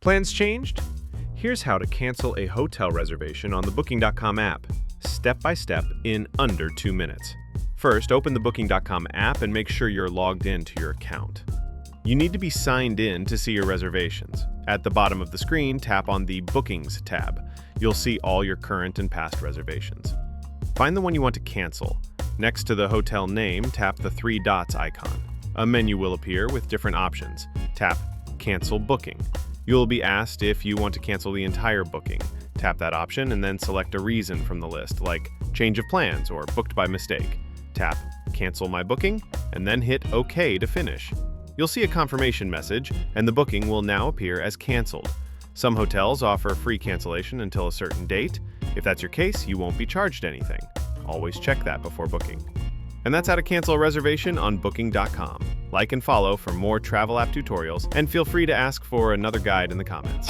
Plans changed? Here's how to cancel a hotel reservation on the Booking.com app, step by step in under 2 minutes. First, open the Booking.com app and make sure you're logged into your account. You need to be signed in to see your reservations. At the bottom of the screen, tap on the Bookings tab. You'll see all your current and past reservations. Find the one you want to cancel. Next to the hotel name, tap the 3 dots icon. A menu will appear with different options. Tap Cancel Booking. You will be asked if you want to cancel the entire booking. Tap that option and then select a reason from the list, like change of plans or booked by mistake. Tap Cancel My Booking and then hit OK to finish. You'll see a confirmation message, and the booking will now appear as canceled. Some hotels offer free cancellation until a certain date. If that's your case, you won't be charged anything. Always check that before booking. And that's how to cancel a reservation on Booking.com. Like and follow for more travel app tutorials, and feel free to ask for another guide in the comments.